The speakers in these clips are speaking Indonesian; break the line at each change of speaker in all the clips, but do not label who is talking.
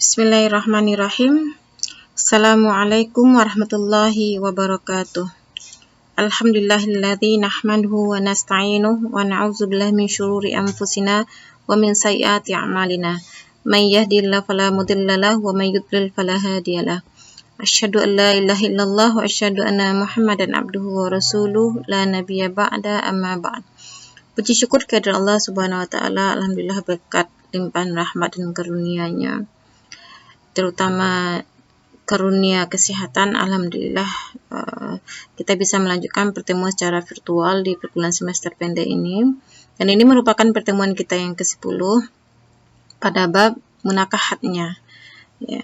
Bismillahirrahmanirrahim. Assalamualaikum warahmatullahi wabarakatuh. Alhamdulillahilladzi nahmaduhu wa nasta'inuhu wa na'udzubillahi min syururi anfusina wa min sayyiati a'malina. May yahdihillahu fala mudilla lahu wa may yudlil fala hadiyalah. Asyhadu an la ilaha illallah wa asyhadu anna Muhammadan abduhu wa rasuluh la nabiyya ba'da amma ba'd. Puji syukur kepada Allah Subhanahu wa taala, alhamdulillah berkat limpahan rahmat dan karunia-Nya, terutama karunia kesehatan. Alhamdulillah kita bisa melanjutkan pertemuan secara virtual di perkuliahan semester pendek ini, dan ini merupakan pertemuan kita yang ke-10 pada bab munakahatnya ya.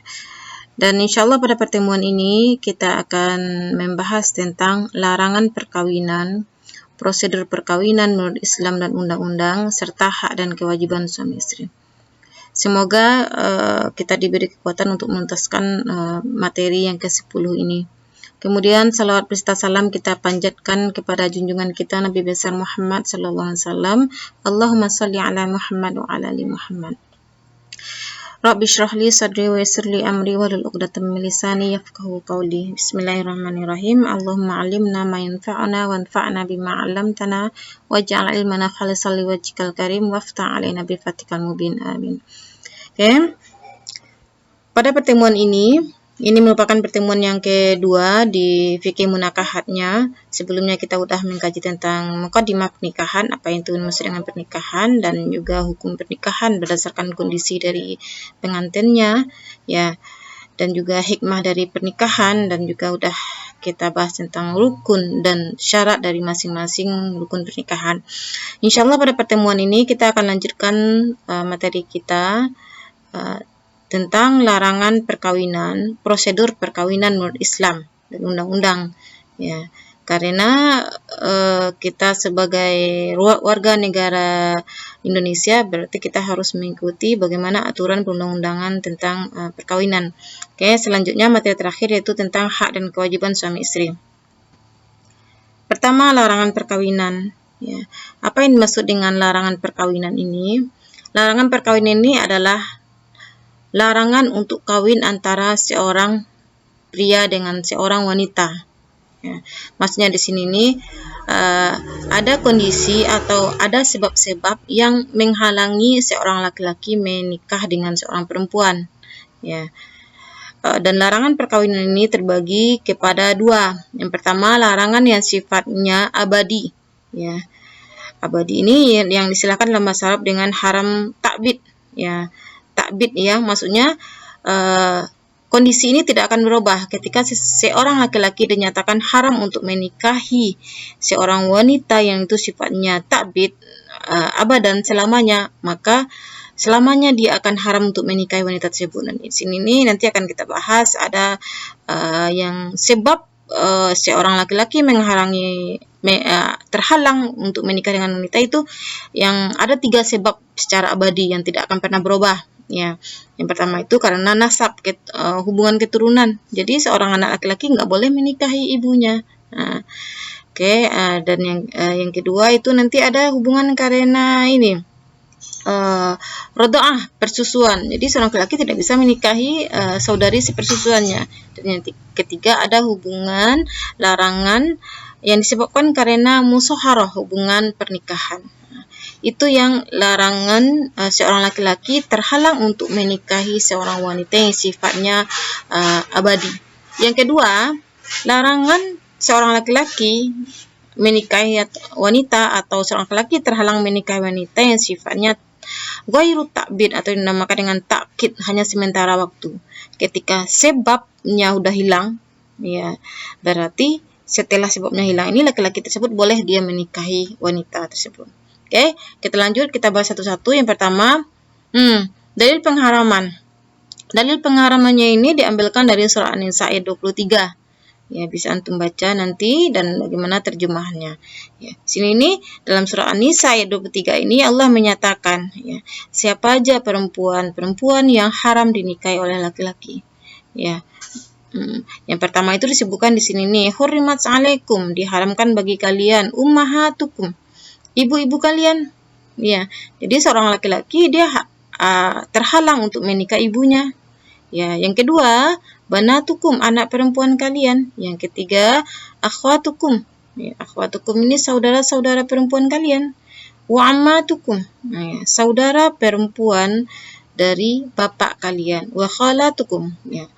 Dan insyaallah pada pertemuan ini kita akan membahas tentang larangan perkawinan, prosedur perkawinan menurut Islam dan undang-undang, serta hak dan kewajiban suami istri. Semoga kita diberi kekuatan untuk menuntaskan materi yang ke-10 ini. Kemudian salawat beserta salam kita panjatkan kepada junjungan kita Nabi besar Muhammad sallallahu alaihi wasallam. Allahumma shalli ala Muhammad wa ala ali Muhammad. Rabbi shrah li sadri wa yassir li amri wahlul 'uqdatam min lisani yafqahu qawli. Bismillahirrahmanirrahim. Allahumma 'allimna ma yanfa'una wanfa'na bima 'allamtana waj'al ilmana khalisan liwajhikal karim waftah 'alaina bi fathikal mubin. Amin. Oke. Pada pertemuan ini merupakan pertemuan yang kedua di fikih munakahatnya. Sebelumnya kita sudah mengkaji tentang muqaddimah pernikahan, apa yang itu maksud dengan pernikahan, dan juga hukum pernikahan berdasarkan kondisi dari pengantinnya ya, dan juga hikmah dari pernikahan, dan juga udah kita bahas tentang rukun dan syarat dari masing-masing rukun pernikahan. Insyaallah pada pertemuan ini kita akan lanjutkan materi kita tentang larangan perkawinan, prosedur perkawinan menurut Islam dan undang-undang ya. Karena kita sebagai warga negara Indonesia berarti kita harus mengikuti bagaimana aturan perundang-undangan tentang perkawinan. Oke, selanjutnya materi terakhir yaitu tentang hak dan kewajiban suami istri. Pertama, larangan perkawinan ya. Apa yang dimaksud dengan larangan perkawinan ini? Larangan perkawinan ini adalah larangan untuk kawin antara seorang pria dengan seorang wanita. Ya. Maksudnya di sini ada kondisi atau ada sebab-sebab yang menghalangi seorang laki-laki menikah dengan seorang perempuan. Ya. Dan larangan perkawinan ini terbagi kepada dua. Yang pertama, larangan yang sifatnya abadi. Ya. Abadi ini yang disilakan dalam bahasa Arab dengan haram ta'bid. Ya. Ta'bid ya, maksudnya kondisi ini tidak akan berubah ketika seorang laki-laki dinyatakan haram untuk menikahi seorang wanita yang itu sifatnya ta'bid abadan selamanya, maka selamanya dia akan haram untuk menikahi wanita tersebut. Dan di sini nanti akan kita bahas ada yang sebab seorang laki-laki terhalang untuk menikah dengan wanita itu, yang ada 3 sebab secara abadi yang tidak akan pernah berubah. Ya, yang pertama itu karena nasab, hubungan keturunan. Jadi seorang anak laki-laki nggak boleh menikahi ibunya. Dan yang kedua itu nanti ada hubungan karena ini rodoah, persusuan. Jadi seorang laki-laki tidak bisa menikahi saudari sepersusuannya. Dan yang ketiga ada hubungan larangan yang disebabkan karena musaharah, hubungan pernikahan. Itu yang larangan seorang laki-laki terhalang untuk menikahi seorang wanita yang sifatnya abadi. Yang kedua, larangan seorang laki-laki menikahi wanita atau seorang laki-laki terhalang menikahi wanita yang sifatnya ghairu ta'bid atau dinamakan dengan takkid, hanya sementara waktu. Ketika sebabnya udah hilang, ya berarti setelah sebabnya hilang ini laki-laki tersebut boleh dia menikahi wanita tersebut. Oke, kita lanjut, kita bahas satu-satu. Yang pertama, dalil pengharaman. Dalil pengharamannya ini diambilkan dari surah An-Nisa ayat 23. Ya, bisa antum baca nanti dan bagaimana terjemahannya. Ya, sini dalam surah An-Nisa ayat 23 ini Allah menyatakan, ya, siapa aja perempuan yang haram dinikahi oleh laki-laki. Ya. Yang pertama itu disebutkan di sini hurrimat 'alaikum, diharamkan bagi kalian, ummahatukum, ibu-ibu kalian. Ya, jadi seorang laki-laki dia terhalang untuk menikah ibunya. Ya, yang kedua, banatukum, anak perempuan kalian. Yang ketiga, akhwatukum. Ya, akhwatukum ini saudara-saudara perempuan kalian. Wa ammatukum, ya, saudara perempuan dari bapak kalian. Wa khalatukum, ya,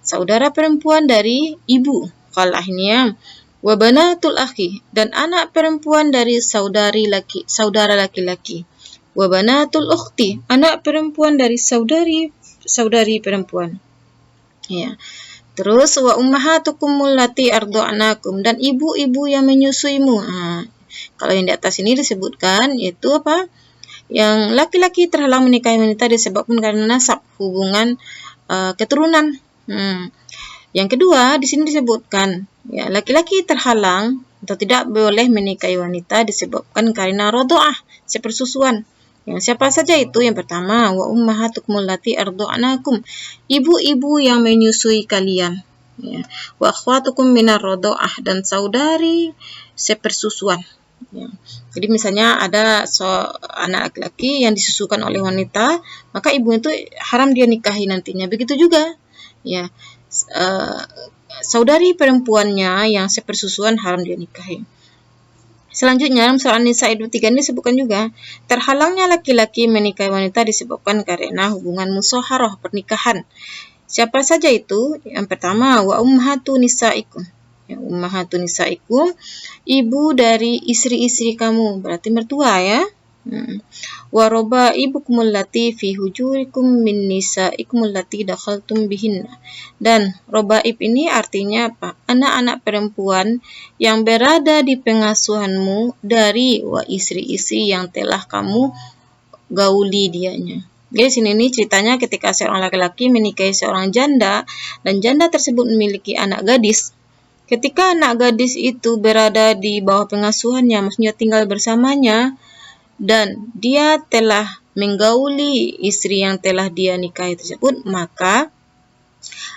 saudara perempuan dari ibu. Khalah ini ya. Wa banatul akhi, dan anak perempuan dari saudara laki-laki. Wa banatul ukhti, anak perempuan dari saudari perempuan. Ya. Terus wa ummahatukum allati arda'nakum, dan ibu-ibu yang menyusuimu. Kalau yang di atas ini disebutkan yaitu apa? Yang laki-laki terhalang menikahi wanita disebabkan karena nasab, hubungan keturunan. Yang kedua di sini disebutkan ya laki-laki terhalang atau tidak boleh menikahi wanita disebabkan karena radha'ah, sepersusuan. Yang siapa saja itu? Yang pertama, wa ummahatukum allati arda'nakum, ibu-ibu yang menyusui kalian. Ya. Wa akhwatukum minar radha'ah, dan saudari sepersusuan. Ya. Jadi misalnya ada anak laki-laki yang disusukan oleh wanita, maka ibu itu haram dia nikahi nantinya. Begitu juga, ya, saudari perempuannya yang sepersusuan haram dia nikahi. Selanjutnya dalam surah An-Nisa ayat 23 ini disebutkan juga terhalangnya laki-laki menikahi wanita disebabkan karena hubungan musyaharah, pernikahan. Siapa saja itu? Yang pertama, wa ummahatu nisaikum. Ya, ummahatu nisaikum, ibu dari istri-istri kamu, berarti mertua ya. Wa rabaibukum allati fi hujurikum min nisaikum allati dakhaltum bihinna. Dan robaib ini artinya apa? Anak-anak perempuan yang berada di pengasuhanmu dari istri-istri yang telah kamu gauli dianya. Jadi sini ini ceritanya ketika seorang laki-laki menikahi seorang janda dan janda tersebut memiliki anak gadis. Ketika anak gadis itu berada di bawah pengasuhannya, maksudnya tinggal bersamanya, dan dia telah menggauli istri yang telah dia nikahi tersebut, maka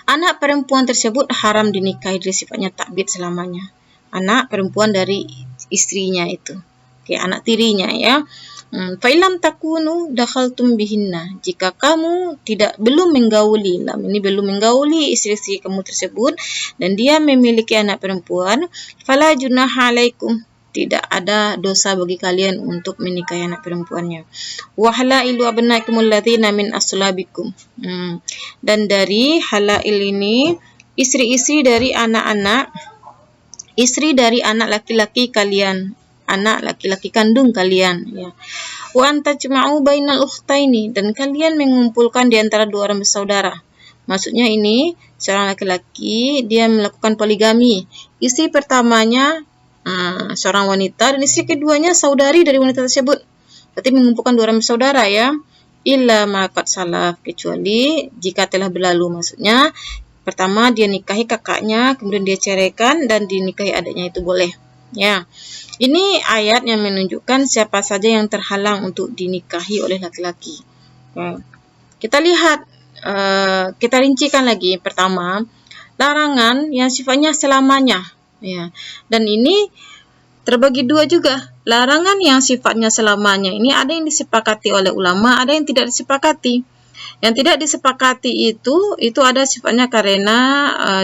anak perempuan tersebut haram dinikahi, dari sifatnya takbid selamanya. Anak perempuan dari istrinya itu, kayak anak tirinya ya. Fa'ilam takunu dakhaltum bihinna, jika kamu belum menggauli istri-istri kamu tersebut dan dia memiliki anak perempuan, fala junaha alaikum, tidak ada dosa bagi kalian untuk menikahi anak perempuannya. Wa halailu abnaikum alladzina min aslabikum. Dan dari halail ini istri-istri dari anak-anak, istri dari anak laki-laki kalian, anak laki-laki kandung kalian ya. Wa antajma'u bainal ukhtaini, dan kalian mengumpulkan di antara dua orang bersaudara. Maksudnya ini seorang laki-laki dia melakukan poligami. Istri pertamanya seorang wanita dan istri keduanya saudari dari wanita tersebut. Berarti mengumpulkan dua orang bersaudara ya. Illa ma qad salaf, kecuali jika telah berlalu, maksudnya pertama dia nikahi kakaknya, kemudian dia ceraikan dan dinikahi adiknya, itu boleh. Ya. Ini ayat yang menunjukkan siapa saja yang terhalang untuk dinikahi oleh laki-laki. Ya. Kita lihat, kita rincikan lagi. Pertama, larangan yang sifatnya selamanya. Ya. Dan ini terbagi dua juga. Larangan yang sifatnya selamanya ini ada yang disepakati oleh ulama, ada yang tidak disepakati. Yang tidak disepakati itu ada sifatnya karena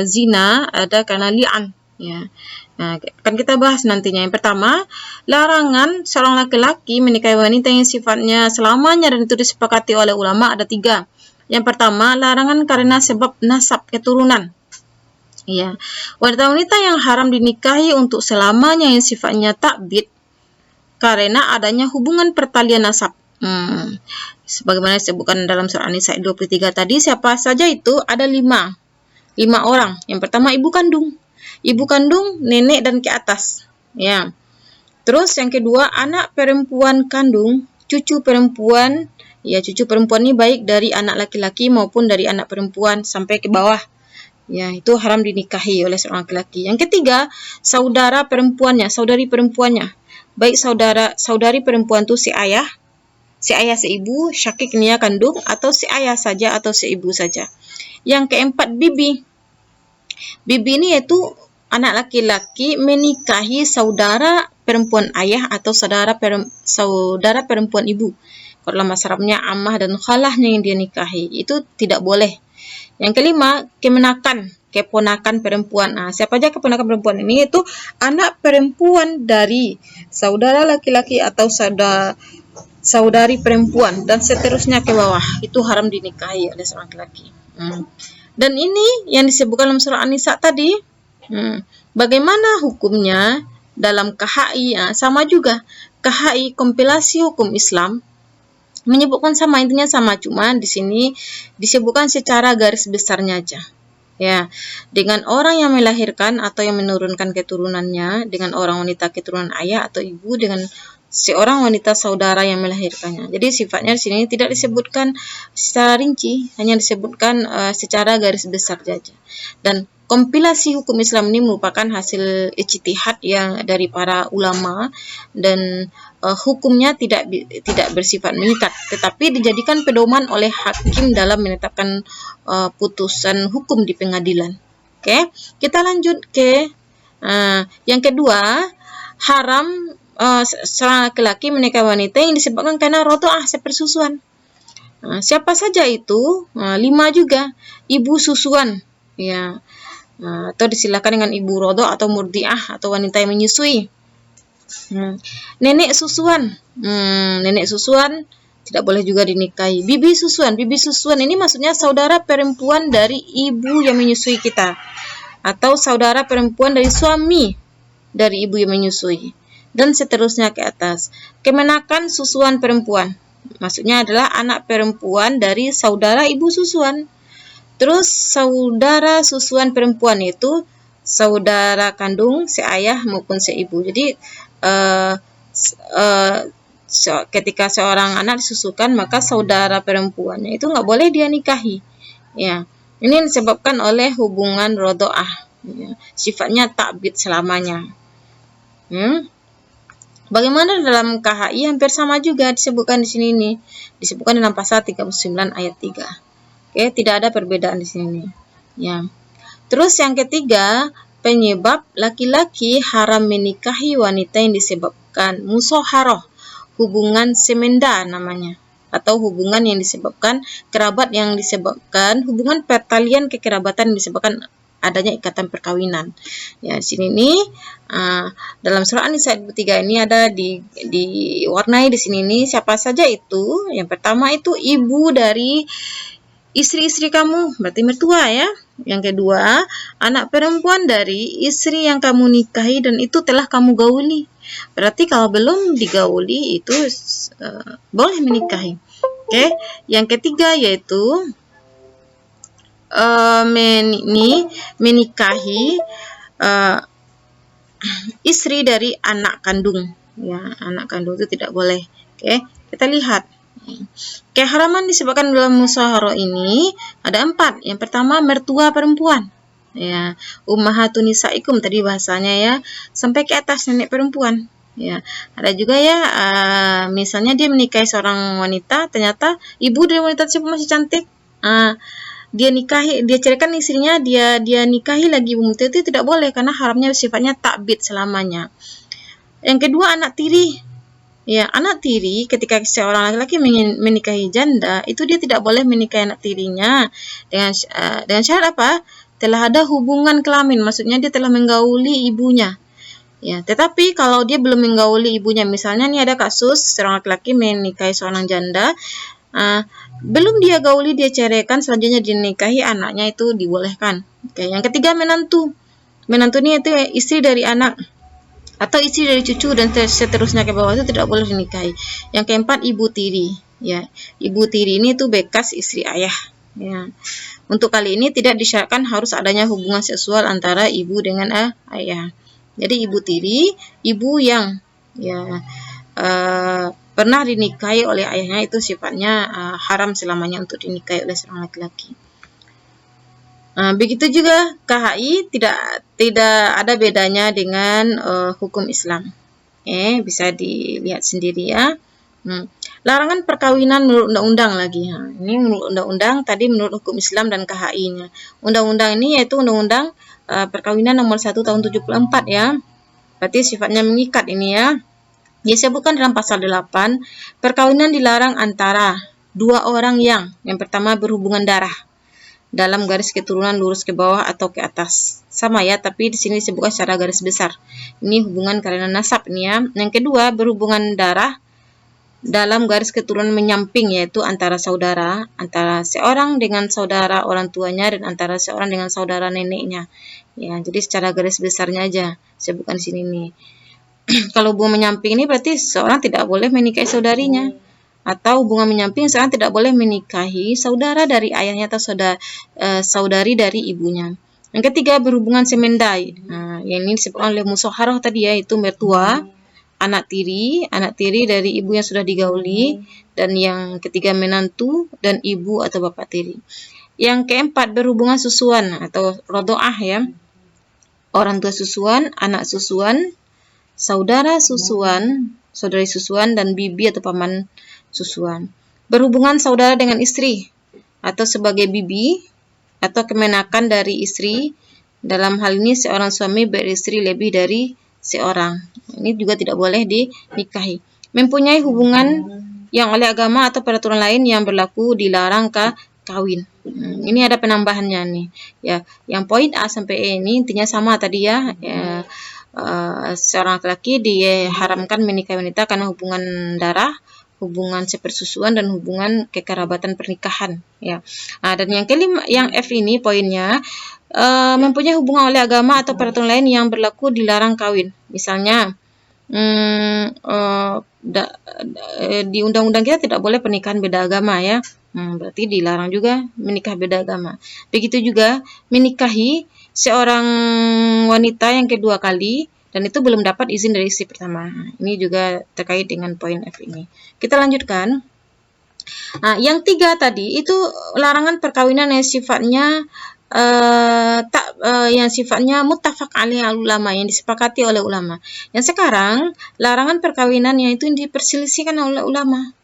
zina, ada karena li'an. Ya. Nah, akan kita bahas nantinya. Yang pertama, larangan seorang laki-laki menikahi wanita yang sifatnya selamanya dan itu disepakati oleh ulama ada 3. Yang pertama, larangan karena sebab nasab, keturunan. Ya, wanita-wanita yang haram dinikahi untuk selamanya yang sifatnya takbid karena adanya hubungan pertalian nasab. Sebagaimana disebutkan dalam surah An-Nisa 23 tadi, siapa saja itu ada 5 orang. Yang pertama ibu kandung, nenek dan ke atas. Ya. Terus yang kedua anak perempuan kandung, cucu perempuan. Ya, cucu perempuan ini baik dari anak laki-laki maupun dari anak perempuan sampai ke bawah. Ya, itu haram dinikahi oleh seorang laki-laki. Yang ketiga, saudari perempuannya. Baik saudari perempuan itu si ayah seibu, syakik niya kandung, atau si ayah saja atau si ibu saja. Yang keempat, bibi. Bibi ini yaitu anak laki-laki menikahi saudara perempuan ayah atau saudara perempuan ibu. Kalau dalam bahasa Arabnya ammah dan khalahnya yang dia nikahi, itu tidak boleh. Yang kelima, keponakan perempuan. Nah, siapa aja keponakan perempuan ini? Itu anak perempuan dari saudara laki-laki atau saudari perempuan dan seterusnya ke bawah. Itu haram dinikahi oleh seorang laki-laki. Dan ini yang disebutkan dalam surah An-Nisa tadi. Bagaimana hukumnya dalam KHI? Sama juga. KHI, kompilasi hukum Islam, menyebutkan sama, intinya sama, cuma di sini disebutkan secara garis besarnya aja. Ya, dengan orang yang melahirkan atau yang menurunkan keturunannya, dengan orang wanita keturunan ayah atau ibu, dengan seorang wanita saudara yang melahirkannya. Jadi sifatnya di sini tidak disebutkan secara rinci, hanya disebutkan secara garis besar saja. Dan kompilasi hukum Islam ini merupakan hasil ijtihad yang dari para ulama, dan hukumnya tidak bersifat mengikat, tetapi dijadikan pedoman oleh hakim dalam menetapkan putusan hukum di pengadilan. Oke, kita lanjut ke yang kedua, haram seorang laki-laki menikahi wanita yang disebabkan karena rodoah, sepersusuan. Siapa saja itu? 5 juga, ibu susuan, ya, atau disilakan dengan ibu rodo atau murdiah atau wanita yang menyusui. Nenek susuan, nenek susuan tidak boleh juga dinikahi. Bibi susuan ini maksudnya saudara perempuan dari ibu yang menyusui kita, atau saudara perempuan dari suami dari ibu yang menyusui, dan seterusnya ke atas. Kemenakan susuan perempuan, maksudnya adalah anak perempuan dari saudara ibu susuan. Terus saudara susuan perempuan itu saudara kandung, seayah maupun seibu. Jadi ketika seorang anak disusukan, maka saudara perempuannya itu nggak boleh dia nikahi. Ya, ini disebabkan oleh hubungan rodoah. Ya, sifatnya takbid selamanya. Bagaimana dalam KHI? Hampir sama juga disebutkan di sini nih. Disebutkan dalam pasal 39 ayat 3. Oke, tidak ada perbedaan di sini. Ya. Terus yang ketiga, penyebab laki-laki haram menikahi wanita yang disebabkan musoharoh, hubungan semenda namanya, atau hubungan yang disebabkan kerabat, yang disebabkan hubungan pertalian kekerabatan yang disebabkan adanya ikatan perkawinan. Ya, di sini nih dalam surah An-Nisa ayat 3 ini ada diwarnai di sini nih siapa saja itu. Yang pertama itu ibu dari istri-istri kamu, berarti mertua ya. Yang kedua, anak perempuan dari istri yang kamu nikahi dan itu telah kamu gauli. Berarti kalau belum digauli itu boleh menikahi. Oke. Yang ketiga yaitu menikahi istri dari anak kandung. Ya, anak kandung itu tidak boleh. Oke, kita lihat. Keharaman disebabkan dalam musaharoh ini ada 4. Yang pertama, mertua perempuan. Ya, ummahatun nisaikum tadi bahasanya ya, sampai ke atas nenek perempuan. Ya, ada juga ya, misalnya dia menikahi seorang wanita, ternyata ibu dari wanita tersebut masih cantik. Dia ceraikan istrinya, dia nikahi lagi ibu itu tidak boleh karena haramnya sifatnya takbid selamanya. Yang kedua, anak tiri. Ya, anak tiri ketika seorang laki-laki menikahi janda, itu dia tidak boleh menikahi anak tirinya dengan syarat apa? Telah ada hubungan kelamin, maksudnya dia telah menggauli ibunya. Ya, tetapi kalau dia belum menggauli ibunya, misalnya nih ada kasus seorang laki-laki menikahi seorang janda, belum dia gauli, dia ceraikan, selanjutnya dinikahi anaknya, itu dibolehkan. Oke, yang ketiga, menantu. Menantu ini itu istri dari anak atau istri dari cucu dan seterusnya ke bawah, itu tidak boleh dinikahi. Yang keempat, ibu tiri. Ya, ibu tiri ini tuh bekas istri ayah. Ya. Untuk kali ini tidak disyaratkan harus adanya hubungan seksual antara ibu dengan ayah. Jadi ibu tiri, ibu yang pernah dinikahi oleh ayahnya, itu sifatnya haram selamanya untuk dinikahi oleh seorang laki-laki. Begitu juga KHI tidak ada bedanya dengan hukum Islam. Bisa dilihat sendiri ya. Larangan perkawinan menurut undang-undang lagi. Ini menurut undang-undang, tadi menurut hukum Islam dan KHI-nya. Undang-undang ini yaitu Undang-Undang Perkawinan nomor 1 tahun 74 ya. Berarti sifatnya mengikat ini ya. Disebutkan dalam pasal 8, perkawinan dilarang antara 2 orang yang pertama berhubungan darah. dalam garis keturunan lurus ke bawah atau ke atas. Sama ya, tapi di sini disebutkan secara garis besar. Ini hubungan karena nasab nih ya. Yang kedua, berhubungan darah dalam garis keturunan menyamping, yaitu antara saudara, antara seorang dengan saudara orang tuanya dan antara seorang dengan saudara neneknya. Ya, jadi secara garis besarnya aja sebutkan di sini nih. Kalau hubungan menyamping ini berarti seorang tidak boleh menikahi saudarinya. Atau hubungan menyamping, seorang tidak boleh menikahi saudara dari ayahnya atau saudari dari ibunya. Yang ketiga, berhubungan semendai. Nah, yang ini disebutkan oleh musyawarah tadi ya, itu mertua, anak tiri dari ibu yang sudah digauli, dan yang ketiga menantu dan ibu atau bapak tiri. Yang keempat, berhubungan susuan atau rodoah ya. Orang tua susuan, anak susuan, saudara susuan, saudari susuan, dan bibi atau paman susuan. Berhubungan saudara dengan istri atau sebagai bibi atau kemenakan dari istri. Dalam hal ini seorang suami beristri lebih dari seorang. Ini juga tidak boleh dinikahi. Mempunyai hubungan yang oleh agama atau peraturan lain yang berlaku dilarang kawin. Ini ada penambahannya nih. Ya, yang poin A sampai E ini intinya sama tadi ya. Seorang laki-laki diharamkan menikahi wanita karena hubungan darah, hubungan sepersusuan, dan hubungan kekerabatan pernikahan ya. Dan yang kelima, yang F ini poinnya, mempunyai hubungan oleh agama atau peraturan lain yang berlaku dilarang kawin. Misalnya di undang-undang kita tidak boleh pernikahan beda agama ya. Berarti dilarang juga menikah beda agama. Begitu juga menikahi seorang wanita yang kedua kali dan itu belum dapat izin dari istri pertama. Ini juga terkait dengan poin F ini. Kita lanjutkan. Yang 3 tadi itu larangan perkawinan yang sifatnya yang sifatnya muttafaq alaih ulama, yang disepakati oleh ulama. Yang sekarang larangan perkawinan yang itu diperselisihkan oleh ulama.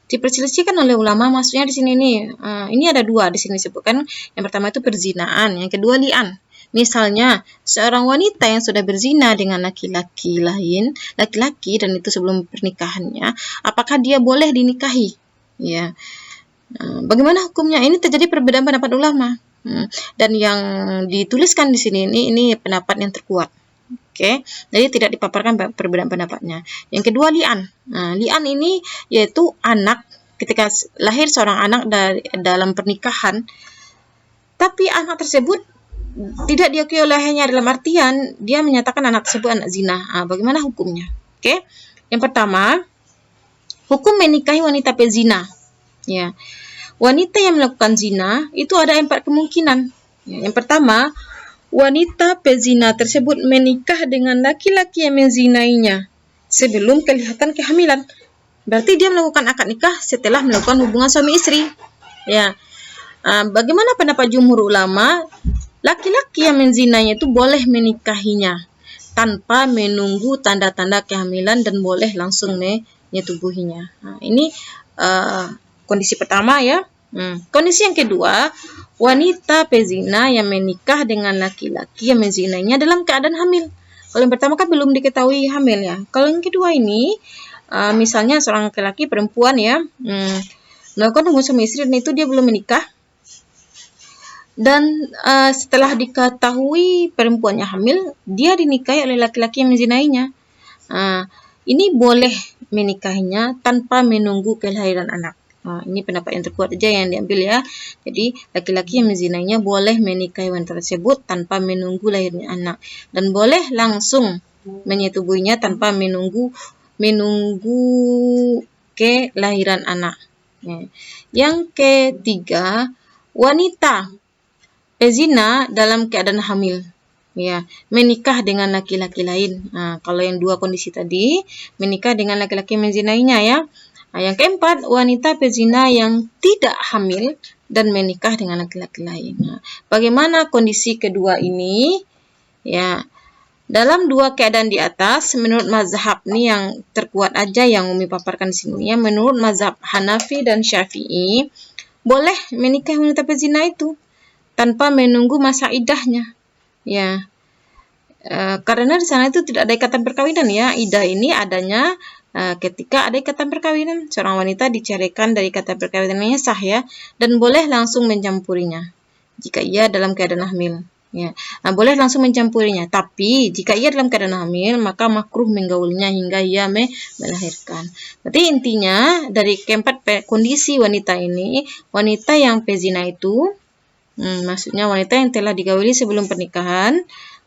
Diperselisihkan oleh ulama maksudnya di sini nih. Ini ada 2 di sini disebutkan. Yang pertama itu perzinaan, yang kedua li'an. Misalnya, seorang wanita yang sudah berzina dengan laki-laki lain, laki-laki dan itu sebelum pernikahannya, apakah dia boleh dinikahi? Ya. Bagaimana hukumnya? Ini terjadi perbedaan pendapat ulama. Dan yang dituliskan di sini ini pendapat yang terkuat. Oke. Jadi tidak dipaparkan perbedaan pendapatnya. Yang kedua li'an. Li'an ini yaitu anak ketika lahir seorang anak dalam pernikahan, tapi anak tersebut tidak diakui oleh ayahnya, dalam artian dia menyatakan anak tersebut anak zina. Bagaimana hukumnya? Oke. Yang pertama, hukum menikahi wanita pezina. Ya. Wanita yang melakukan zina itu ada 4 kemungkinan. Ya. Yang pertama, wanita pezina tersebut menikah dengan laki-laki yang menzinainya sebelum kelihatan kehamilan. Berarti dia melakukan akad nikah setelah melakukan hubungan suami istri. Ya. Bagaimana pendapat jumhur ulama? Laki-laki yang menzinainya itu boleh menikahinya tanpa menunggu tanda-tanda kehamilan dan boleh langsung menyetubuhinya. Ini kondisi pertama ya. Kondisi yang kedua, wanita pezina yang menikah dengan laki-laki yang menzinainya dalam keadaan hamil. Kalau yang pertama kan belum diketahui hamil ya. Kalau yang kedua ini, misalnya seorang laki-laki perempuan ya, melakukan hubungan suami istri dan itu dia belum menikah. Dan setelah diketahui perempuannya hamil, dia dinikahi oleh laki-laki yang menzinainya. Ini boleh menikahinya tanpa menunggu kelahiran anak. Ini pendapat yang terkuat aja yang diambil ya. Jadi laki-laki yang menzinainya boleh menikahi wanita tersebut tanpa menunggu lahirnya anak, dan boleh langsung menyetubuhinya tanpa menunggu kelahiran anak. Yang ketiga, wanita pezina dalam keadaan hamil, ya, menikah dengan laki-laki lain. Kalau yang 2 kondisi tadi, menikah dengan laki-laki yang menzinainya ya. Yang keempat, wanita pezina yang tidak hamil dan menikah dengan laki-laki lain. Bagaimana kondisi kedua ini? Ya, dalam 2 keadaan di atas, menurut mazhab nih yang terkuat aja yang Umi paparkan di sini ya, menurut mazhab Hanafi dan Syafi'i, boleh menikah wanita pezina itu tanpa menunggu masa iddahnya, ya, karena di sana itu tidak ada ikatan perkawinan ya. Iddah ini adanya ketika ada ikatan perkawinan, seorang wanita diceraikan dari ikatan perkawinannya sah ya, dan boleh langsung mencampurinya. jika ia dalam keadaan hamil. Ya, nah, boleh langsung mencampurinya. Tapi jika ia dalam keadaan hamil, maka makruh menggaulinya hingga ia melahirkan. Berarti intinya dari keempat kondisi wanita ini, wanita yang pezina itu, maksudnya wanita yang telah digauli sebelum pernikahan,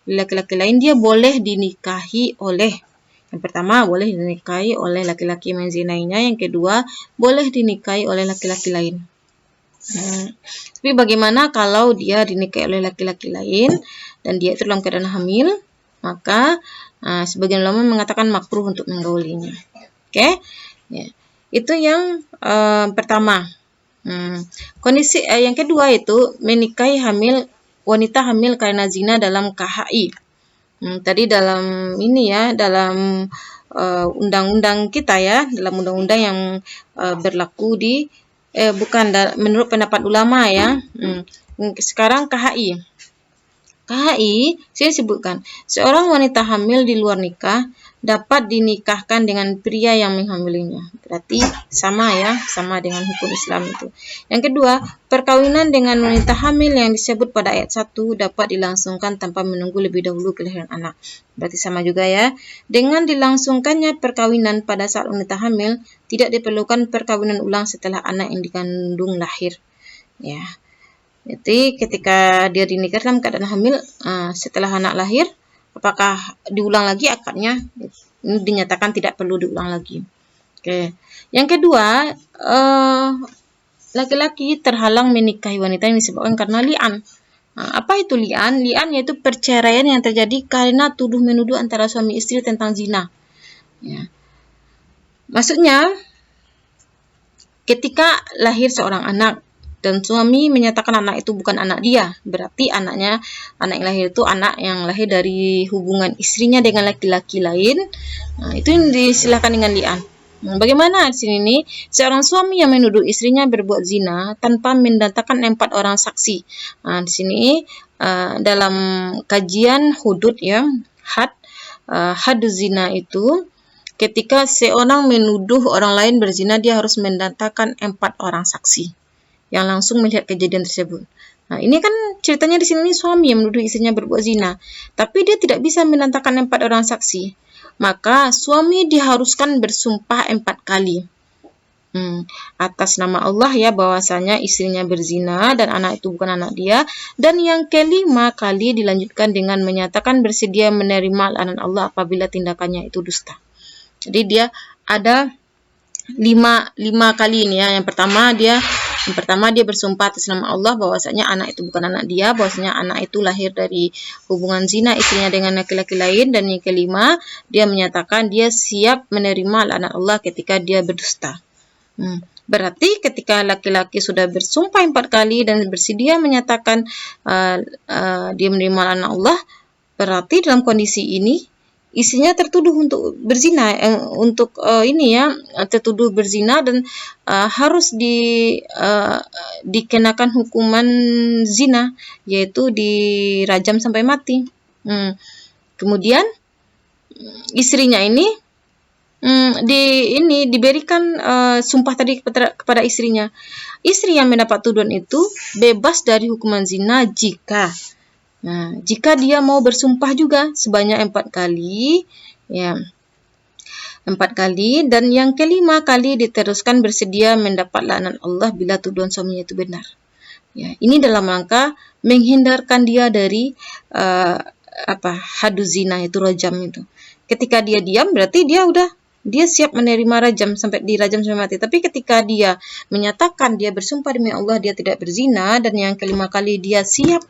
laki-laki lain, dia boleh dinikahi oleh, yang pertama boleh dinikahi oleh laki-laki menzinainya, yang kedua boleh dinikahi oleh laki-laki lain. Tapi bagaimana kalau dia dinikahi oleh laki-laki lain dan dia itu dalam keadaan hamil, maka sebagian ulama mengatakan makruh untuk menggaulinya. Oke, ya. Itu yang pertama. Kondisi yang kedua itu menikahi wanita hamil karena zina dalam KHI. Tadi dalam ini ya, dalam undang-undang kita ya, dalam undang-undang yang berlaku di menurut pendapat ulama ya. Sekarang KHI. KHI, saya sebutkan, seorang wanita hamil di luar nikah dapat dinikahkan dengan pria yang menghamilinya. Berarti sama ya, sama dengan hukum Islam itu. Yang kedua, perkawinan dengan wanita hamil yang disebut pada ayat 1 dapat dilangsungkan tanpa menunggu lebih dahulu kelahiran anak. Berarti sama juga ya. Dengan dilangsungkannya perkawinan pada saat wanita hamil, tidak diperlukan perkawinan ulang setelah anak yang dikandung lahir. Ya. Jadi ketika dia dinikah dalam keadaan hamil, setelah anak lahir, apakah diulang lagi akadnya? Ini dinyatakan tidak perlu diulang lagi. Oke. Yang kedua, laki-laki terhalang menikahi wanita yang disebabkan karena li'an. Apa itu li'an? Li'an yaitu perceraian yang terjadi karena tuduh menuduh antara suami istri tentang zina. Ya. Maksudnya, ketika lahir seorang anak dan suami menyatakan anak itu bukan anak dia, berarti anak yang lahir itu anak yang lahir dari hubungan istrinya dengan laki-laki lain. Itu yang disilahkan dengan li'an. Bagaimana di sini nih? Seorang suami yang menuduh istrinya berbuat zina tanpa mendatangkan 4 orang saksi. Di sini dalam kajian hudud ya, had zina itu, ketika seorang menuduh orang lain berzina, dia harus mendatangkan 4 orang saksi yang langsung melihat kejadian tersebut. Nah, ini kan ceritanya di sini suami yang menuduh istrinya berbuat zina, tapi dia tidak bisa mendatangkan 4 orang saksi. Maka suami diharuskan bersumpah 4 kali. Atas nama Allah ya, bahwasanya istrinya berzina dan anak itu bukan anak dia, dan yang kelima kali dilanjutkan dengan menyatakan bersedia menerima laknat Allah apabila tindakannya itu dusta. Jadi dia ada 5 kali ini ya. Yang pertama dia bersumpah atas nama Allah bahwasanya anak itu bukan anak dia, bahwasanya anak itu lahir dari hubungan zina istrinya dengan laki-laki lain, dan yang kelima dia menyatakan dia siap menerima laknat Allah ketika dia berdusta. Berarti ketika laki-laki sudah bersumpah 4 kali dan bersedia menyatakan dia menerima laknat Allah, berarti dalam kondisi ini istrinya tertuduh untuk berzina, tertuduh berzina dan harus dikenakan hukuman zina, yaitu dirajam sampai mati. Kemudian istrinya ini diberikan sumpah tadi kepada istrinya. Istri yang mendapat tuduhan itu bebas dari hukuman zina jika dia mau bersumpah juga sebanyak 4 kali, ya, 4 kali, dan yang kelima kali diteruskan bersedia mendapat laknat Allah bila tuduhan suaminya itu benar. Ya, ini dalam rangka menghindarkan dia dari hadu zina, itu rajam itu. Ketika dia diam, berarti dia siap menerima dirajam sampai mati. Tapi ketika dia menyatakan dia bersumpah demi Allah dia tidak berzina, dan yang kelima kali dia siap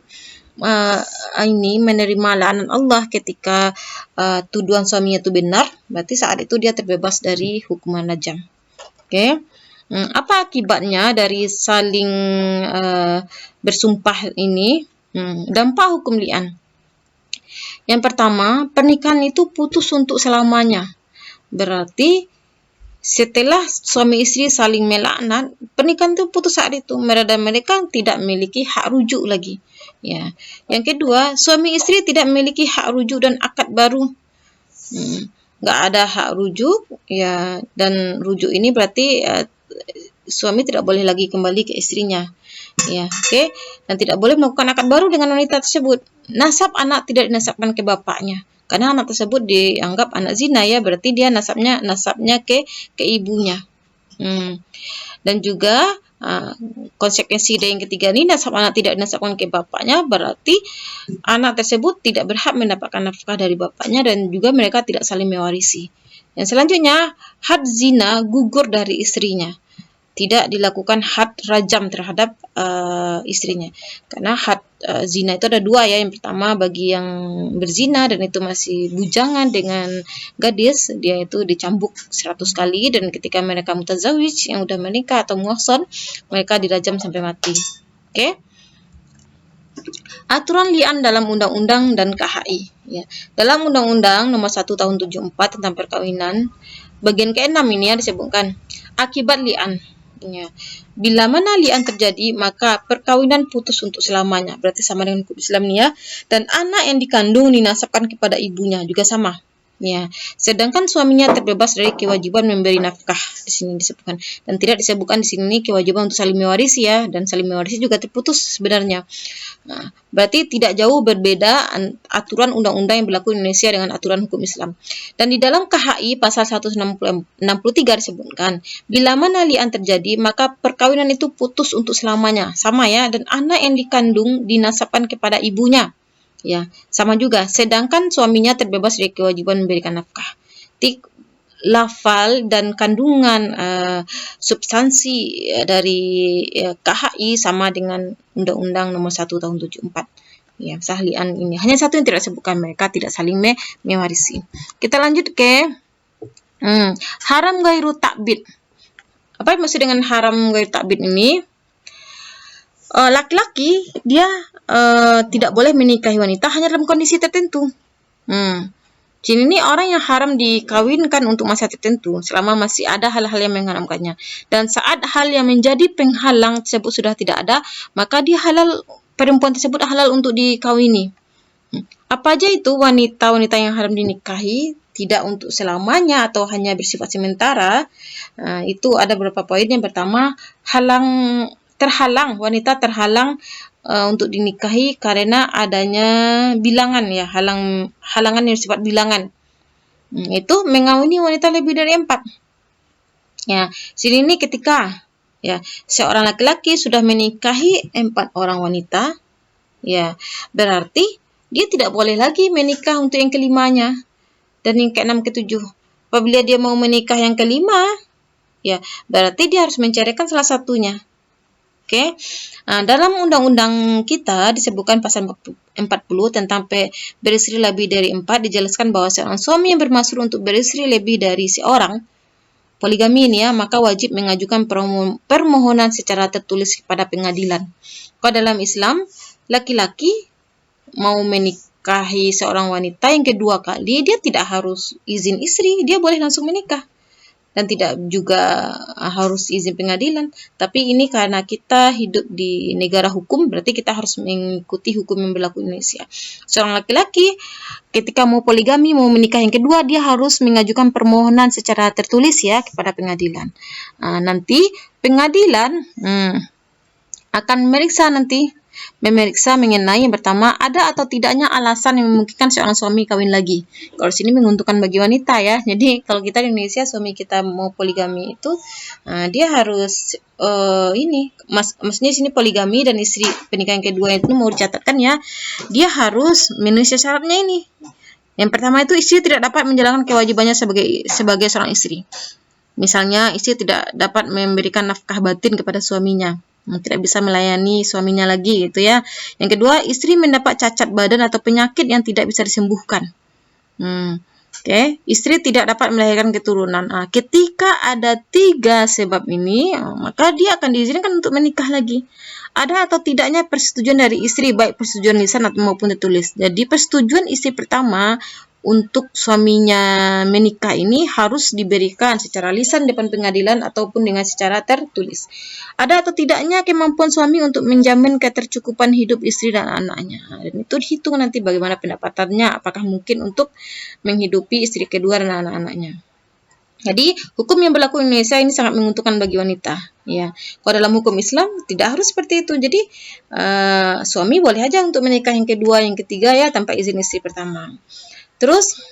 menerima laknat Allah ketika tuduhan suaminya itu benar, berarti saat itu dia terbebas dari hukuman rajam. Oke. Apa akibatnya dari saling bersumpah ini? Dampak hukum li'an. Yang pertama, pernikahan itu putus untuk selamanya. Berarti setelah suami istri saling melaknat, pernikahan itu putus saat itu. Mereka tidak memiliki hak rujuk lagi. Ya. Yang kedua, suami istri tidak memiliki hak rujuk dan akad baru. Nggak ada hak rujuk, ya, dan rujuk ini berarti suami tidak boleh lagi kembali ke istrinya. Ya, oke. Dan tidak boleh melakukan akad baru dengan wanita tersebut. Nasab anak tidak dinasabkan ke bapaknya. Karena anak tersebut dianggap anak zina ya, berarti dia nasabnya ke ibunya. Dan juga konsekuensi dari yang ketiga ini, nasab anak tidak dinasabkan ke bapaknya, berarti anak tersebut tidak berhak mendapatkan nafkah dari bapaknya dan juga mereka tidak saling mewarisi. Yang selanjutnya, had zina gugur dari istrinya. Tidak dilakukan had rajam terhadap istrinya. Karena had zina itu ada dua ya. Yang pertama bagi yang berzina dan itu masih bujangan dengan gadis, dia itu dicambuk 100 kali, dan ketika mereka mutazawij yang udah menikah atau muhsan, mereka dirajam sampai mati. Oke? Aturan li'an dalam undang-undang dan KHI ya. Dalam undang-undang nomor 1 tahun 74 tentang perkawinan, bagian ke-6 ini ya disebutkan akibat li'an. Ya. Bila mana li'an terjadi, maka perkawinan putus untuk selamanya. Berarti sama dengan hukum Islam nih ya. Dan anak yang dikandung dinasabkan kepada ibunya juga sama. Ya, sedangkan suaminya terbebas dari kewajiban memberi nafkah, di sini disebutkan, dan tidak disebutkan di sini kewajiban untuk saling mewarisi ya, dan saling mewarisi juga terputus sebenarnya. Nah, berarti tidak jauh berbeda aturan undang-undang yang berlaku di Indonesia dengan aturan hukum Islam. Dan di dalam KHI pasal 163 disebutkan, bila mana li'an terjadi, maka perkawinan itu putus untuk selamanya, sama ya, dan anak yang dikandung dinasabkan kepada ibunya. Ya, sama juga. Sedangkan suaminya terbebas dari kewajiban memberikan nafkah. Lafal dan kandungan substansi dari KHI sama dengan Undang-Undang nomor 1 tahun 74. Ya, sahlian ini. Hanya satu yang tidak disebutkan, mereka tidak saling mewarisi. Kita lanjut ke haram gairu ta'bid. Apa yang maksud dengan haram gairu ta'bid ini? Laki-laki dia tidak boleh menikahi wanita hanya dalam kondisi tertentu. Jadi ini orang yang haram dikawinkan untuk masa tertentu selama masih ada hal-hal yang mengharamkannya. Dan saat hal yang menjadi penghalang tersebut sudah tidak ada, maka dia halal, perempuan tersebut halal untuk dikawini. Apa aja itu wanita-wanita yang haram dinikahi, tidak untuk selamanya atau hanya bersifat sementara? Itu ada beberapa poin. Yang pertama, wanita terhalang untuk dinikahi karena adanya bilangan ya, halangan yang bersifat bilangan. Itu mengawini wanita lebih dari 4. Ya, sini ini ketika ya seorang laki-laki sudah menikahi 4 orang wanita, ya berarti dia tidak boleh lagi menikah untuk yang kelimanya dan yang ke-6, ke-7. Apabila dia mau menikah yang kelima, ya berarti dia harus menceraikan salah satunya. Oke. Dalam undang-undang kita disebutkan pasal 40 tentang beristri lebih dari 4, dijelaskan bahwa seorang suami yang bermaksud untuk beristri lebih dari seorang, poligami ini ya, maka wajib mengajukan permohonan secara tertulis kepada pengadilan. Kalau dalam Islam, laki-laki mau menikahi seorang wanita yang kedua kali, dia tidak harus izin istri, dia boleh langsung menikah. Dan tidak juga harus izin pengadilan. Tapi ini karena kita hidup di negara hukum, berarti kita harus mengikuti hukum yang berlaku di Indonesia. Seorang laki-laki ketika mau poligami, mau menikah yang kedua, dia harus mengajukan permohonan secara tertulis ya kepada pengadilan. Nanti pengadilan akan memeriksa mengenai yang pertama, ada atau tidaknya alasan yang memungkinkan seorang suami kawin lagi. Kalau sini menguntungkan bagi wanita ya. Jadi kalau kita di Indonesia, suami kita mau poligami itu dia harus maksudnya sini poligami dan istri pernikahan kedua itu mau dicatatkan ya, dia harus memenuhi syaratnya ini. Yang pertama itu, istri tidak dapat menjalankan kewajibannya sebagai seorang istri. Misalnya istri tidak dapat memberikan nafkah batin kepada suaminya, tidak bisa melayani suaminya lagi gitu ya. Yang kedua, istri mendapat cacat badan atau penyakit yang tidak bisa disembuhkan. Istri tidak dapat melahirkan keturunan. Ketika ada 3 sebab ini, maka dia akan diizinkan untuk menikah lagi. Ada atau tidaknya persetujuan dari istri, baik persetujuan lisan atau maupun tertulis. Jadi persetujuan istri pertama untuk suaminya menikah ini harus diberikan secara lisan depan pengadilan ataupun dengan secara tertulis. Ada atau tidaknya kemampuan suami untuk menjamin ketercukupan hidup istri dan anaknya. Dan itu dihitung nanti bagaimana pendapatannya, apakah mungkin untuk menghidupi istri kedua dan anak-anaknya. Jadi hukum yang berlaku di Indonesia ini sangat menguntungkan bagi wanita. Ya, kalau dalam hukum Islam tidak harus seperti itu. Jadi suami boleh aja untuk menikah yang kedua, yang ketiga ya tanpa izin istri pertama. Terus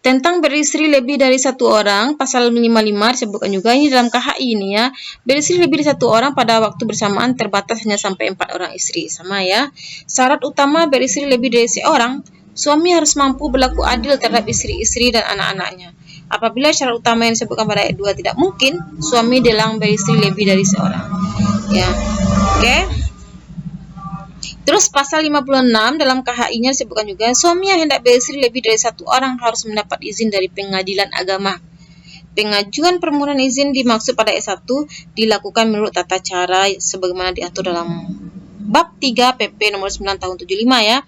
tentang beristri lebih dari satu orang, pasal 55 disebutkan juga ini dalam KHI ini ya. Beristri lebih dari satu orang pada waktu bersamaan terbatas hanya sampai 4 orang istri. Sama ya. Syarat utama beristri lebih dari seorang, suami harus mampu berlaku adil terhadap istri-istri dan anak-anaknya. Apabila syarat utama yang disebutkan pada ayat 2 tidak mungkin, suami dalam beristri lebih dari seorang. Ya. Oke. Terus pasal 56 dalam KHI-nya disebutkan juga suami yang hendak beristri lebih dari satu orang harus mendapat izin dari pengadilan agama. Pengajuan permohonan izin dimaksud pada ayat 1 dilakukan menurut tata cara sebagaimana diatur dalam bab 3 PP nomor 9 tahun 75 ya.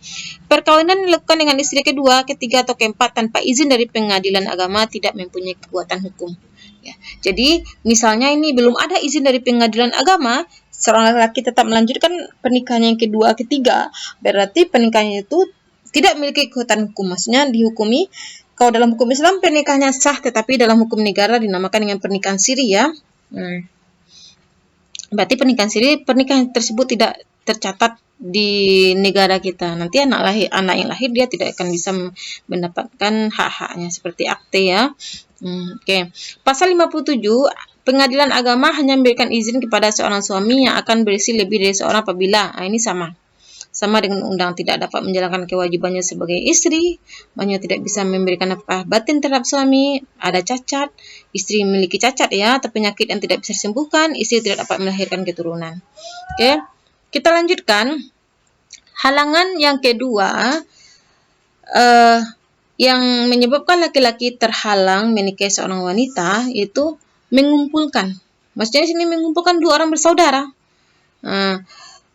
Perkawinan dilakukan dengan istri kedua, ketiga atau keempat tanpa izin dari pengadilan agama tidak mempunyai kekuatan hukum. Ya. Jadi misalnya ini belum ada izin dari pengadilan agama, seorang laki tetap melanjutkan pernikahan yang kedua, ketiga, berarti pernikahannya itu tidak memiliki kekuatan hukum. Maksudnya dihukumi, kalau dalam hukum Islam pernikahannya sah, tetapi dalam hukum negara dinamakan dengan pernikahan siri ya. Berarti pernikahan tersebut tidak tercatat di negara kita. Nanti anak yang lahir dia tidak akan bisa mendapatkan hak-haknya seperti akte ya. Oke. Pasal 57, pengadilan agama hanya memberikan izin kepada seorang suami yang akan beristri lebih dari seorang apabila ini sama dengan undang tidak dapat menjalankan kewajibannya sebagai istri, banyak tidak bisa memberikan nafkah batin terhadap suami, ada cacat, istri memiliki cacat ya, atau penyakit yang tidak bisa disembuhkan, istri tidak dapat melahirkan keturunan. Oke. Kita lanjutkan. Halangan yang kedua yang menyebabkan laki-laki terhalang menikahi seorang wanita itu mengumpulkan. Maksudnya di sini mengumpulkan dua orang bersaudara.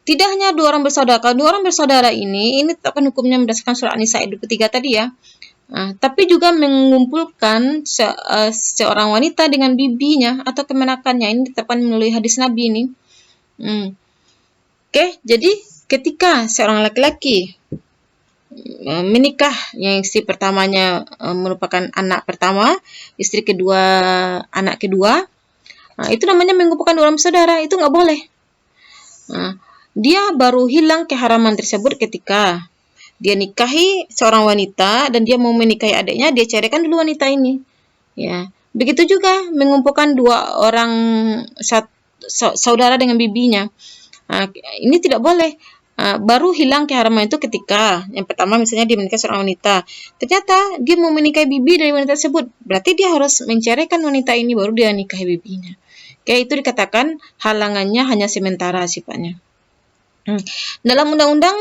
Tidak hanya dua orang bersaudara. Kalau dua orang bersaudara ini tetapkan hukumnya berdasarkan surah An-Nisa ayat 23 tadi ya. Tapi juga mengumpulkan seorang wanita dengan bibinya atau kemenakannya. Ini tetapkan melalui hadis Nabi ini. Oke, jadi ketika seorang laki-laki menikah, yang istri pertamanya merupakan anak pertama, istri kedua anak kedua, itu namanya mengumpulkan dua orang bersaudara, itu nggak boleh. Dia baru hilang keharaman tersebut ketika dia nikahi seorang wanita dan dia mau menikahi adiknya, dia ceraikan dulu wanita ini. Ya, begitu juga mengumpulkan dua orang saudara dengan bibinya. Ini tidak boleh. Baru hilang keharaman itu ketika yang pertama misalnya dia menikah seorang wanita, ternyata dia mau menikahi bibi dari wanita tersebut, berarti dia harus menceraikan wanita ini baru dia nikahi bibinya. Oke, itu dikatakan halangannya hanya sementara sifatnya. Dalam undang-undang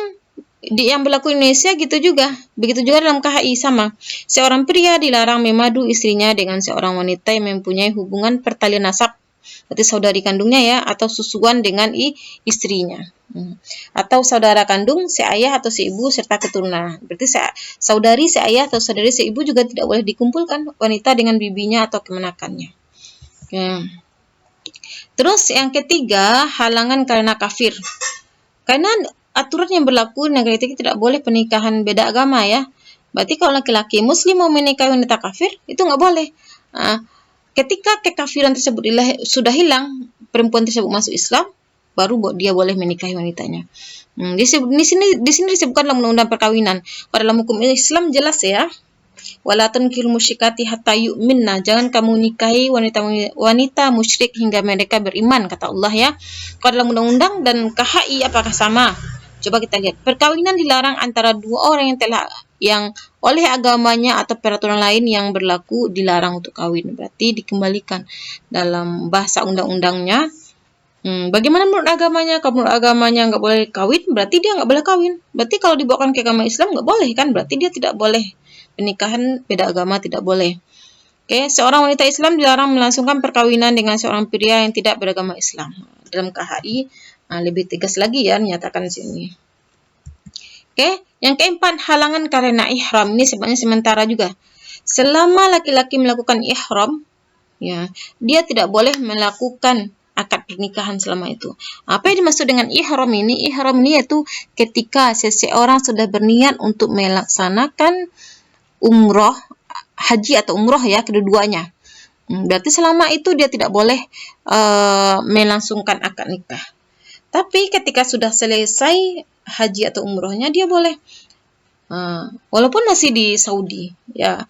yang berlaku di Indonesia gitu juga, begitu juga dalam KHI sama. Seorang pria dilarang memadu istrinya dengan seorang wanita yang mempunyai hubungan pertalian nasab, berarti saudari kandungnya ya, atau susuan dengan istrinya, atau saudara kandung, seayah atau seibu serta keturunan. Berarti saudari, seayah atau saudari seibu juga tidak boleh dikumpulkan wanita dengan bibinya atau kemenakannya. Terus yang ketiga, halangan karena kafir. Karena aturan yang berlaku di negara kita tidak boleh pernikahan beda agama ya. Berarti kalau laki-laki muslim mau menikahi wanita kafir, itu nggak boleh. Ketika kekafiran tersebut sudah hilang, perempuan tersebut masuk Islam, baru dia boleh menikahi wanitanya. Di sini disebutkan dalam undang-undang perkawinan. Pada dalam hukum Islam jelas ya. Wala tunkihul musyrikati hatta yu'minna. Jangan kamu nikahi wanita musyrik hingga mereka beriman, kata Allah ya. Kalau dalam undang-undang dan KHI apakah sama? Coba kita lihat. Perkawinan dilarang antara dua orang yang oleh agamanya atau peraturan lain yang berlaku dilarang untuk kawin. Berarti dikembalikan dalam bahasa undang-undangnya. Bagaimana menurut agamanya? Kalau menurut agamanya nggak boleh kawin, berarti dia nggak boleh kawin. Berarti kalau dibawakan ke agama Islam nggak boleh kan? Berarti dia tidak boleh. Pernikahan beda agama tidak boleh. Oke, seorang wanita Islam dilarang melangsungkan perkawinan dengan seorang pria yang tidak beragama Islam. Dalam KHI lebih tegas lagi ya nyatakan di sini. Oke, yang keempat, halangan karena ihram. Ini sebenarnya sementara juga. Selama laki-laki melakukan ihram, ya, dia tidak boleh melakukan akad pernikahan selama itu. Apa yang dimaksud dengan ihram ini? Ihram ini yaitu ketika seseorang sudah berniat untuk melaksanakan umroh haji atau umroh ya, kedua-duanya. Berarti selama itu dia tidak boleh melangsungkan akad nikah. Tapi ketika sudah selesai haji atau umrohnya, dia boleh, walaupun masih di Saudi ya.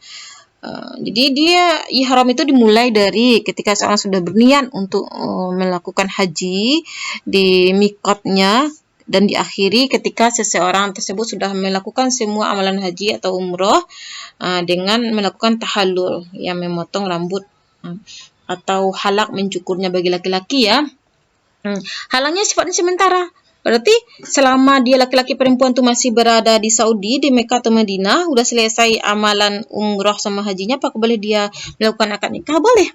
Jadi dia ihram itu dimulai dari ketika seorang sudah berniat untuk melakukan haji di mikotnya, dan diakhiri ketika seseorang tersebut sudah melakukan semua amalan haji atau umroh dengan melakukan tahallul, yang memotong rambut atau halak mencukurnya bagi laki-laki ya. Halangnya sifatnya sementara. Berarti selama dia laki-laki perempuan itu masih berada di Saudi, di Mekah atau Madinah, udah selesai amalan umroh sama hajinya, apakah boleh dia melakukan akad nikah? Boleh.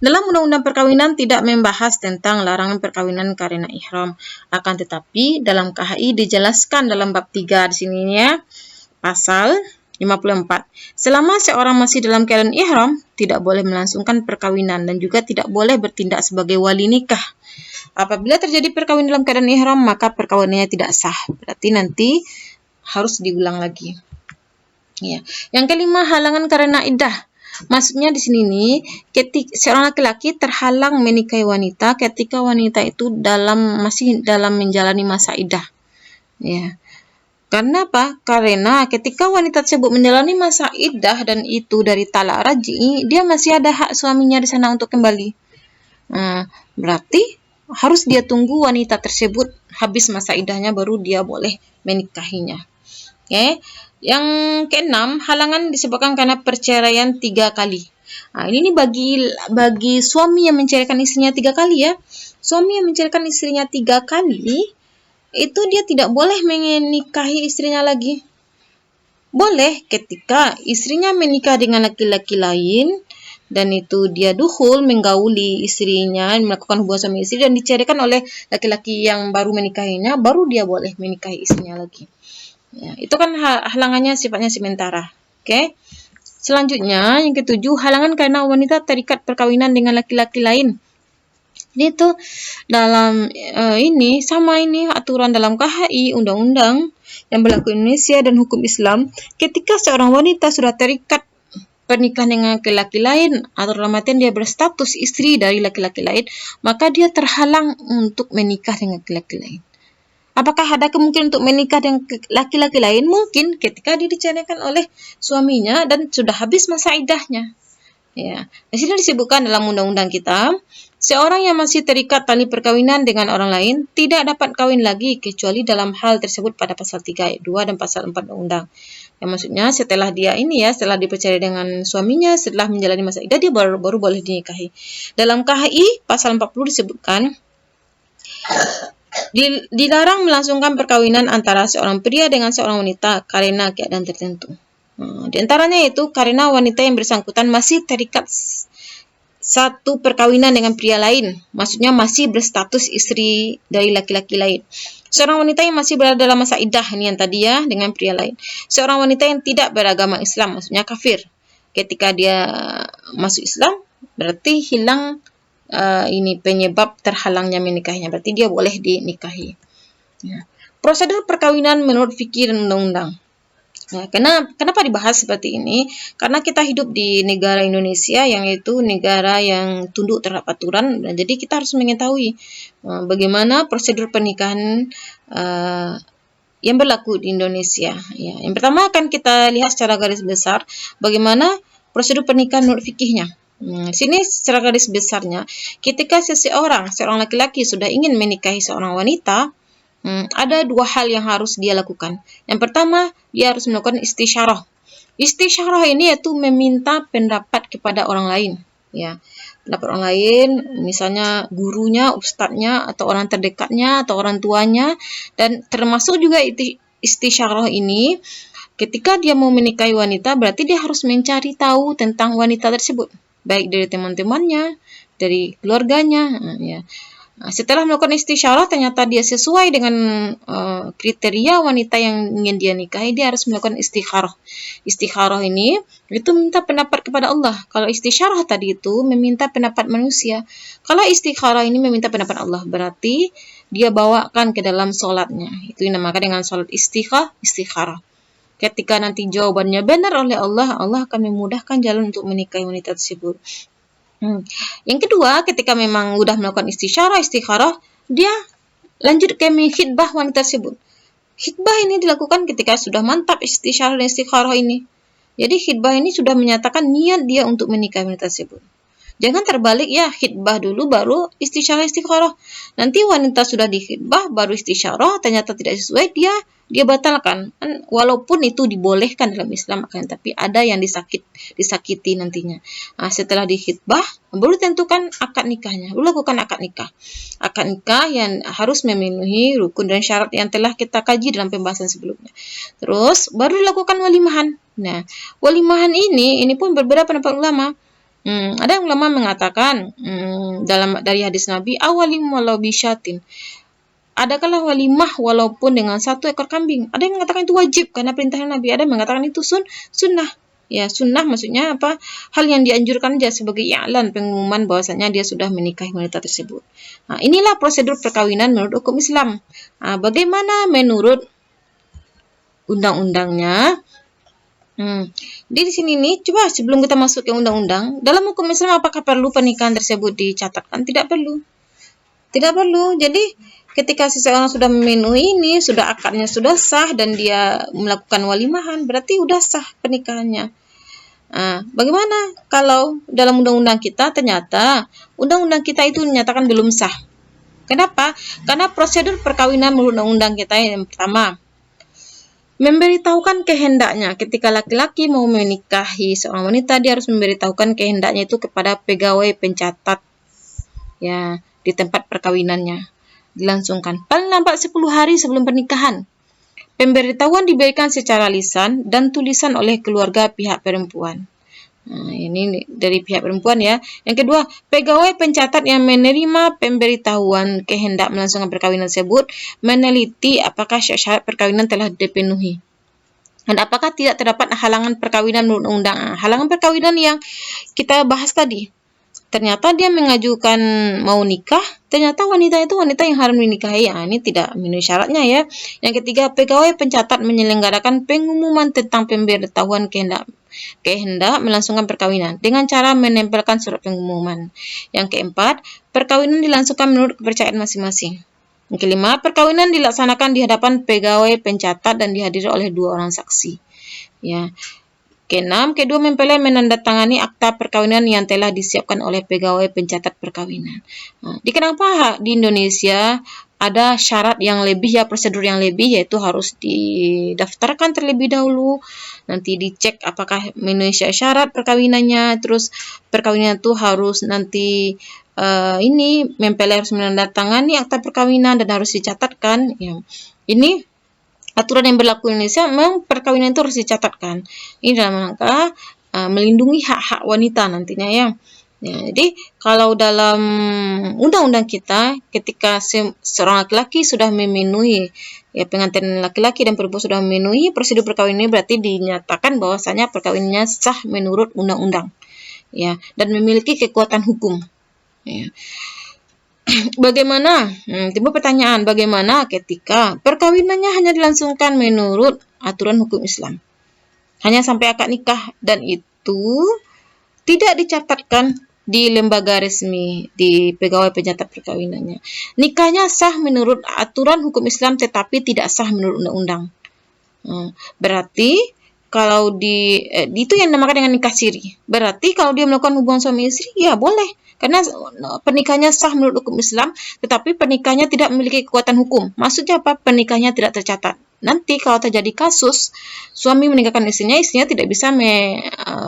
Dalam undang-undang perkawinan tidak membahas tentang larangan perkawinan karena ihram. Akan tetapi dalam KHI dijelaskan dalam bab 3 di sini ya, pasal 54. Selama seorang masih dalam keadaan ihram, tidak boleh melangsungkan perkawinan dan juga tidak boleh bertindak sebagai wali nikah. Apabila terjadi perkawinan dalam keadaan ihram, maka perkawinannya tidak sah. Berarti nanti harus diulang lagi. Ya. Yang kelima, halangan karena iddah. Maksudnya di sini nih, ketika seorang laki-laki terhalang menikahi wanita ketika wanita itu masih dalam menjalani masa iddah. Ya. Karena apa? Karena ketika wanita tersebut menjalani masa iddah dan itu dari talak raj'i, dia masih ada hak suaminya di sana untuk kembali. Berarti harus dia tunggu wanita tersebut habis masa iddahnya baru dia boleh menikahinya. Okay. Yang keenam, halangan disebabkan karena perceraian 3 kali. Ini bagi suami yang menceraikan istrinya 3 kali ya. Suami yang menceraikan istrinya 3 kali, itu dia tidak boleh menikahi istrinya lagi. Boleh ketika istrinya menikah dengan laki-laki lain, dan itu dia dukhul, menggauli istrinya, melakukan hubungan suami istri dan diceraikan oleh laki-laki yang baru menikahinya, baru dia boleh menikahi istrinya lagi. Ya, itu kan halangannya sifatnya sementara. Oke. Selanjutnya yang ketujuh, halangan karena wanita terikat perkawinan dengan laki-laki lain. Ini tuh dalam ini aturan dalam KHI, undang-undang yang berlaku di Indonesia dan hukum Islam. Ketika seorang wanita sudah terikat pernikahan dengan laki-laki lain, atau dalam artian dia berstatus istri dari laki-laki lain, maka dia terhalang untuk menikah dengan laki-laki lain. Apakah ada kemungkinan untuk menikah dengan laki-laki lain? Mungkin ketika dia diceraikan oleh suaminya dan sudah habis masa iddahnya. Ya, di sini disebutkan dalam undang-undang kita, seorang yang masih terikat tali perkawinan dengan orang lain tidak dapat kawin lagi kecuali dalam hal tersebut pada pasal 3 ayat 2 dan pasal 4 undang-undang. Yang maksudnya setelah dia setelah diperceraikan dengan suaminya, setelah menjalani masa iddah, dia baru boleh dinikahi. Dalam KHI pasal 40 disebutkan dilarang melangsungkan perkawinan antara seorang pria dengan seorang wanita karena keadaan tertentu. Di antaranya itu karena wanita yang bersangkutan masih terikat satu perkawinan dengan pria lain, maksudnya masih berstatus istri dari laki-laki lain. Seorang wanita yang masih berada dalam masa iddah, ini yang tadi ya, dengan pria lain. Seorang wanita yang tidak beragama Islam, maksudnya kafir. Ketika dia masuk Islam, berarti hilang ini penyebab terhalangnya menikahinya, berarti dia boleh dinikahi. Ya. Prosedur perkawinan menurut fikih dan undang-undang. Ya, kenapa dibahas seperti ini? Karena kita hidup di negara Indonesia yang itu negara yang tunduk terhadap aturan, dan jadi kita harus mengetahui bagaimana prosedur pernikahan yang berlaku di Indonesia. Ya, yang pertama akan kita lihat secara garis besar bagaimana prosedur pernikahan menurut fikihnya. Sini secara garis besarnya, ketika seorang laki-laki sudah ingin menikahi seorang wanita, ada 2 hal yang harus dia lakukan. Yang pertama, dia harus melakukan istisyarah. Istisyarah ini yaitu meminta pendapat kepada orang lain. Ya, pendapat orang lain, misalnya gurunya, ustadznya, atau orang terdekatnya, atau orang tuanya, dan termasuk juga istisyarah ini, ketika dia mau menikahi wanita, berarti dia harus mencari tahu tentang wanita tersebut, baik dari teman-temannya, dari keluarganya, ya. Setelah melakukan istisyarah, ternyata dia sesuai dengan kriteria wanita yang ingin dia nikahi, dia harus melakukan istikharah. Istikharah ini itu minta pendapat kepada Allah. Kalau istisyarah tadi itu meminta pendapat manusia. Kalau istikharah ini meminta pendapat Allah, berarti dia bawakan ke dalam solatnya. Itu dinamakan dengan solat istikharah. Ketika nanti jawabannya benar oleh Allah, Allah akan memudahkan jalan untuk menikahi wanita tersebut. Yang kedua, ketika memang udah melakukan istikharah, dia lanjut ke khitbah wanita tersebut. Khitbah ini dilakukan ketika sudah mantap istikharah dan istikharah ini. Jadi khitbah ini sudah menyatakan niat dia untuk menikahi wanita tersebut. Jangan terbalik ya, khitbah dulu baru istikharah. Nanti wanita sudah di khitbah baru istisyarah, ternyata tidak sesuai, dia batalkan. Walaupun itu dibolehkan dalam Islam, akan tapi ada yang disakiti nantinya. Setelah di khitbah baru tentukan akad nikahnya. Baru lakukan akad nikah. Akad nikah yang harus memenuhi rukun dan syarat yang telah kita kaji dalam pembahasan sebelumnya. Terus baru dilakukan walimahan. Nah, walimahan ini pun berbeda pendapat ulama. Ada yang ulama mengatakan dari hadis Nabi, awalim walau bisyatin. Adalah walimah walaupun dengan 1 ekor kambing. Ada yang mengatakan itu wajib karena perintah Nabi. Ada yang mengatakan itu sunnah. Ya, sunnah maksudnya apa? Hal yang dianjurkan saja sebagai i'lan, pengumuman bahwasanya dia sudah menikahi wanita tersebut. Inilah prosedur perkawinan menurut hukum Islam. Bagaimana menurut undang-undangnya? Di sini nih, coba sebelum kita masuk ke undang-undang, dalam hukum Islam apakah perlu pernikahan tersebut dicatatkan? Tidak perlu. Jadi, ketika seseorang sudah memenuhi ini, sudah akadnya sudah sah dan dia melakukan walimahan, berarti sudah sah pernikahannya. Bagaimana kalau dalam undang-undang kita ternyata undang-undang kita itu menyatakan belum sah? Kenapa? Karena prosedur perkawinan menurut undang-undang kita yang pertama, memberitahukan kehendaknya. Ketika laki-laki mau menikahi seorang wanita, dia harus memberitahukan kehendaknya itu kepada pegawai pencatat ya di tempat perkawinannya. Dilangsungkan paling lambat 10 hari sebelum pernikahan. Pemberitahuan diberikan secara lisan dan tulisan oleh keluarga pihak perempuan. Ini dari pihak perempuan ya. Yang kedua, pegawai pencatat yang menerima pemberitahuan kehendak melangsungkan perkawinan tersebut meneliti apakah syarat perkawinan telah dipenuhi dan apakah tidak terdapat halangan perkawinan menurut undang. Halangan perkawinan yang kita bahas tadi. Ternyata dia mengajukan mau nikah, ternyata wanita itu wanita yang harus dinikahi. Ini tidak memenuhi syaratnya ya. Yang ketiga, pegawai pencatat menyelenggarakan pengumuman tentang pemberitahuan kehendak melangsungkan perkawinan dengan cara menempelkan surat pengumuman. Yang keempat, perkawinan dilangsungkan menurut kepercayaan masing-masing. Yang kelima, perkawinan dilaksanakan di hadapan pegawai pencatat dan dihadiri oleh 2 orang saksi. Ya. Keenam, kedua mempelai menandatangani akta perkawinan yang telah disiapkan oleh pegawai pencatat perkawinan. Kenapa di Indonesia ada syarat yang lebih ya, prosedur yang lebih, yaitu harus didaftarkan terlebih dahulu, nanti dicek apakah memenuhi syarat perkawinannya, terus perkawinan itu harus nanti mempelai harus menandatangani akta perkawinan dan harus dicatatkan. Ya. Ini aturan yang berlaku di Indonesia, memang perkawinan itu harus dicatatkan. Ini dalam rangka melindungi hak-hak wanita nantinya ya. Jadi kalau dalam undang-undang kita, ketika seorang laki-laki sudah memenuhi pengantin laki-laki dan perempuan sudah memenuhi prosedur perkawinan ini, berarti dinyatakan bahwasanya perkawinannya sah menurut undang-undang ya, dan memiliki kekuatan hukum ya. Bagaimana? Timbul pertanyaan, bagaimana ketika perkawinannya hanya dilangsungkan menurut aturan hukum Islam, hanya sampai akad nikah, dan itu tidak dicatatkan di lembaga resmi, di pegawai pencatat perkawinannya. Nikahnya sah menurut aturan hukum Islam, tetapi tidak sah menurut undang-undang. Berarti kalau itu yang dinamakan dengan nikah siri. Berarti kalau dia melakukan hubungan suami istri, ya boleh. Karena pernikahannya sah menurut hukum Islam, tetapi pernikahannya tidak memiliki kekuatan hukum. Maksudnya apa? Pernikahannya tidak tercatat. Nanti kalau terjadi kasus, suami meninggalkan istrinya tidak bisa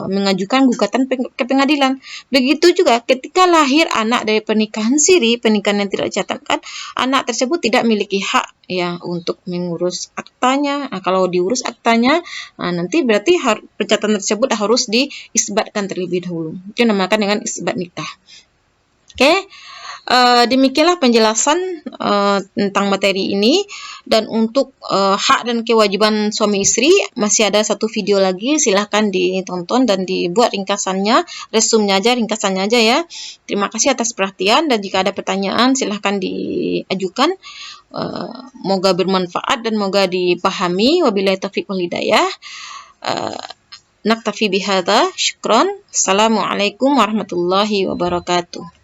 mengajukan gugatan ke pengadilan. Begitu juga ketika lahir anak dari pernikahan siri, pernikahan yang tidak dicatatkan, anak tersebut tidak memiliki hak ya untuk mengurus aktanya. Kalau diurus aktanya, nanti berarti pencatatan tersebut harus diisbatkan terlebih dahulu. Itu dinamakan dengan isbat nikah. Oke. Demikianlah penjelasan tentang materi ini. Dan untuk hak dan kewajiban suami istri masih ada satu video lagi, silahkan ditonton dan dibuat ringkasannya, ringkasannya aja ya. Terima kasih atas perhatian, dan jika ada pertanyaan silahkan diajukan. Moga bermanfaat dan moga dipahami. Wabillahi taufiq wal hidayah. Naktafi bihadza, syukron. Assalamualaikum warahmatullahi wabarakatuh.